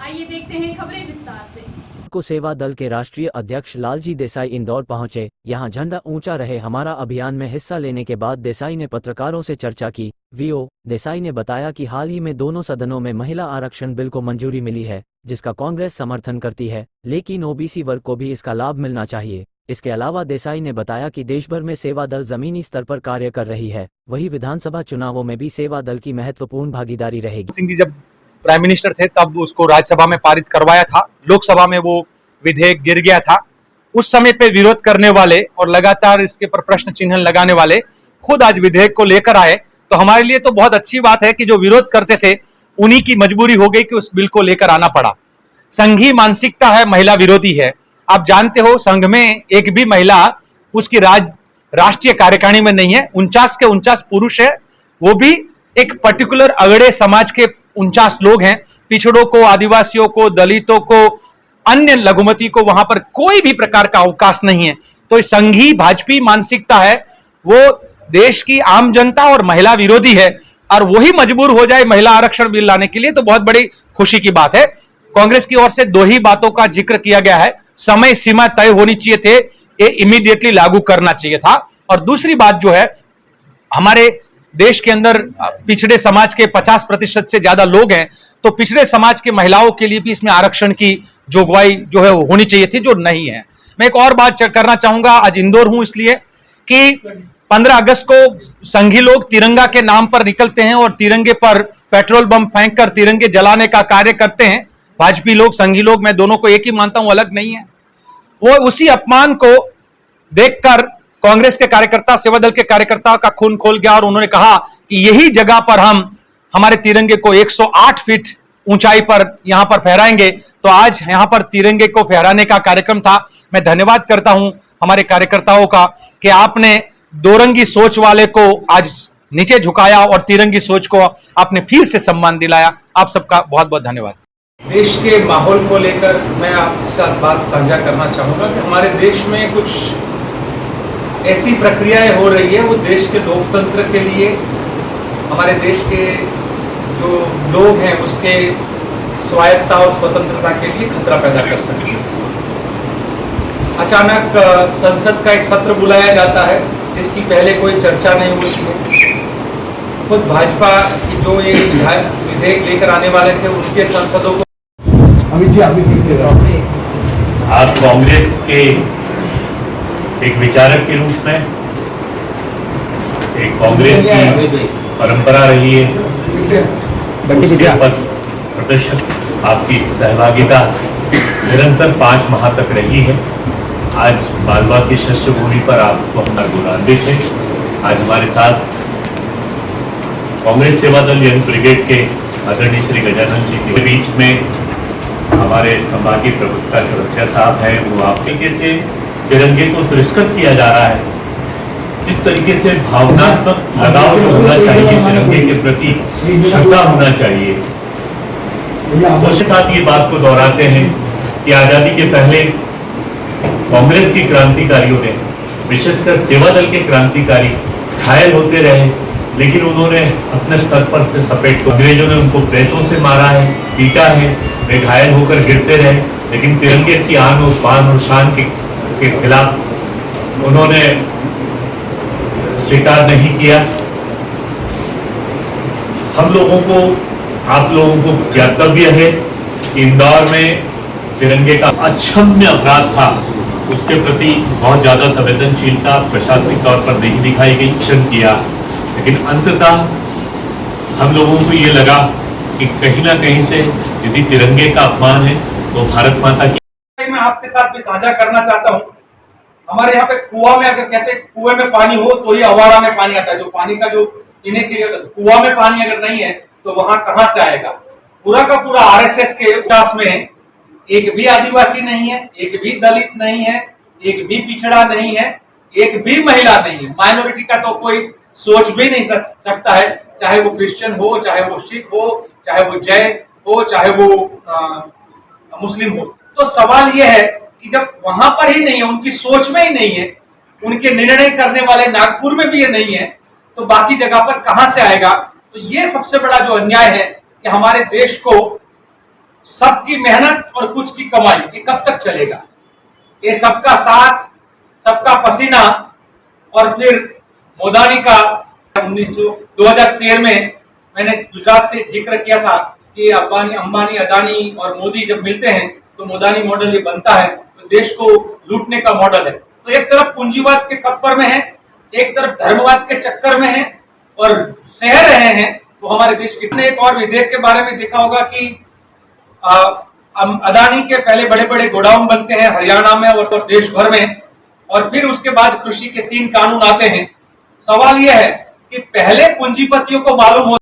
आइए देखते हैं खबरें विस्तार से। को सेवा दल के राष्ट्रीय अध्यक्ष लालजी देसाई इंदौर पहुंचे। यहां झंडा ऊंचा रहे हमारा अभियान में हिस्सा लेने के बाद देसाई ने पत्रकारों से चर्चा की। वीओ देसाई ने बताया कि हाल ही में दोनों सदनों में महिला आरक्षण बिल को मंजूरी मिली है, जिसका कांग्रेस समर्थन करती है, लेकिन ओबीसी वर्ग को भी इसका लाभ मिलना चाहिए। इसके अलावा देसाई ने बताया कि देश भर में सेवा दल जमीनी स्तर पर कार्य कर रही है, वही विधानसभा चुनावों में भी सेवा दल की महत्वपूर्ण भागीदारी रहेगी। सिंह जी जब प्राइम मिनिस्टर थे तब उसको राज्यसभा में पारित करवाया था, लोकसभा में वो विधेयक गिर गया था। उस समय पे विरोध करने वाले और लगातार इसके पर प्रश्न चिन्ह लगाने वाले खुद आज विधेयक को लेकर आए, तो हमारे लिए तो बहुत अच्छी बात है कि जो विरोध करते थे उन्हीं की मजबूरी हो गई कि उस बिल को लेकर आना पड़ा। संघी मानसिकता है, महिला विरोधी है। आप जानते हो संघ में एक भी महिला उसकी राष्ट्रीय कार्यकारिणी में नहीं है। 49 के 49 पुरुष है, वो भी एक पर्टिकुलर अगड़े समाज के 49 लोग हैं। पिछड़ों को, आदिवासियों को, दलितों को, अन्य लघुमती को वहां पर कोई भी प्रकार का अवकाश नहीं है। तो संघी भाजपी मानसिकता है, वो देश की आम जनता और महिला विरोधी है, और वही मजबूर हो जाए महिला आरक्षण बिल लाने के लिए, तो बहुत बड़ी खुशी की बात है। कांग्रेस की ओर से दो ही बातों का जिक्र किया गया है। समय सीमा तय होनी चाहिए थे, ये इमीडिएटली लागू करना चाहिए था। और दूसरी बात जो है, हमारे देश के अंदर पिछड़े समाज के 50% से ज्यादा लोग हैं, तो पिछड़े समाज के महिलाओं के लिए भी इसमें आरक्षण की जोगवाई जो है वो होनी चाहिए थी, जो नहीं है। मैं एक और बात करना चाहूंगा, आज इंदौर हूं इसलिए कि 15 अगस्त को संघी लोग तिरंगा के नाम पर निकलते हैं और तिरंगे पर पेट्रोल बम फेंककर तिरंगे जलाने का कार्य करते हैं। भाजपी लोग, संघी लोग, मैं दोनों को एक ही मानता हूं, अलग नहीं है। वो उसी अपमान को देखकर कांग्रेस के कार्यकर्ता, सेवा दल के कार्यकर्ता का खून खोल गया और उन्होंने कहा कि यही जगह पर हम हमारे तिरंगे को 108 फीट ऊंचाई पर यहां पर फहराएंगे। तो आज यहां पर तिरंगे को फहराने का कार्यक्रम था। मैं धन्यवाद करता हूं हमारे कार्यकर्ताओं का कि आपने दोरंगी सोच वाले को आज नीचे झुकाया और तिरंगी सोच को आपने फिर से सम्मान दिलाया। आप सबका बहुत बहुत धन्यवाद। देश के माहौल को लेकर मैं आपके साथ बात साझा करना चाहूंगा कि हमारे देश में कुछ ऐसी प्रक्रियाएं हो रही है, वो देश के लोकतंत्र के लिए, हमारे देश के जो लोग हैं उसके स्वायत्ता और स्वतंत्रता के लिए खतरा पैदा कर सकती है। अचानक संसद का एक सत्र बुलाया जाता है जिसकी पहले कोई चर्चा नहीं हुई है। खुद भाजपा की जो ये विधेयक लेकर आने वाले थे उनके सांसदों को आप कांग्रेस के एक विचारक के रूप में, एक कांग्रेस की परंपरा रही है, उसके प्रतिशत आपकी सहभागिता निरंतर 5 माह तक रही है। आज मालवा की शस्त्र भूमि पर आपको हम गौरवान्वित हैं। आज हमारे साथ कांग्रेस सेवा दल यंग ब्रिगेड के आदरणीय श्री गजानन जी के बीच में हमारे संभागीय प्रवक्ता चौरसिया साहब हैं। वो आप तरीके से तिरंगे को तिरस्कृत किया जा रहा है, जिस तरीके से भावनात्मक लगाव जो होना चाहिए, तिरंगे के प्रति श्रद्धा होना चाहिए, उसके साथ ये बात को दोहराते हैं कि आजादी के पहले कांग्रेस के क्रांतिकारियों ने, विशेषकर सेवा दल के क्रांतिकारी घायल होते रहे, लेकिन उन्होंने अपने स्तर पर से सपेट को, अंग्रेजों ने उनको प्रेतों से मारा है, पीटा है, वे घायल होकर गिरते रहे, लेकिन तिरंगे की आन और बान और शान के खिलाफ उन्होंने स्वीकार नहीं किया। हम लोगों को, आप लोगों को ज्ञातव्य है कि इंदौर में तिरंगे का अक्षम्य अपराध था, उसके प्रति बहुत ज्यादा संवेदनशीलता प्रशासनिक तौर पर नहीं दिखाई गई, क्षण किया, लेकिन अंततः हम लोगों को ये लगा कि कहीं ना कहीं से यदि तिरंगे का अपमान है तो भारत माता की। मैं आपके साथ भी साझा करना चाहता हूँ। हमारे यहाँ पे कुआं में, अगर कहते हैं कुएं में पानी हो तो ही अवारा में पानी आता है, जो पानी का जो पीने के लिए कुआं में पानी अगर नहीं है तो वहां कहां से आएगा। पूरा का पूरा आरएसएस के उदास में एक भी आदिवासी नहीं है, एक भी दलित नहीं है, एक भी पिछड़ा नहीं है, एक भी महिला नहीं है। माइनॉरिटी का तो कोई सोच भी नहीं सकता है, चाहे वो क्रिश्चियन हो, चाहे वो सिख हो, चाहे वो जैन हो, चाहे वो मुस्लिम हो। तो सवाल यह है कि जब वहां पर ही नहीं है, उनकी सोच में ही नहीं है, उनके निर्णय करने वाले नागपुर में भी ये नहीं है, तो बाकी जगह पर कहां से आएगा। तो ये सबसे बड़ा जो अन्याय है कि हमारे देश को सबकी मेहनत और कुछ की कमाई, ये कब तक चलेगा? ये सबका साथ, सबका पसीना। और फिर मोदानी का 2013 में मैंने गुजरात से जिक्र किया था कि अंबानी, अदानी और मोदी जब मिलते हैं तो मोदानी मॉडल ये बनता है, तो देश को लूटने का मॉडल है। तो एक तरफ पूंजीवाद के कप्पर में है, एक तरफ धर्मवाद के चक्कर में है और सह रहे हैं वो हमारे देश के। एक और विधेयक के बारे में देखा होगा कि अदानी के पहले बड़े बड़े गोडाउन बनते हैं हरियाणा में और देश भर में, और फिर उसके बाद कृषि के 3 कानून आते हैं। सवाल यह है कि पहले पूंजीपतियों को मालूम हो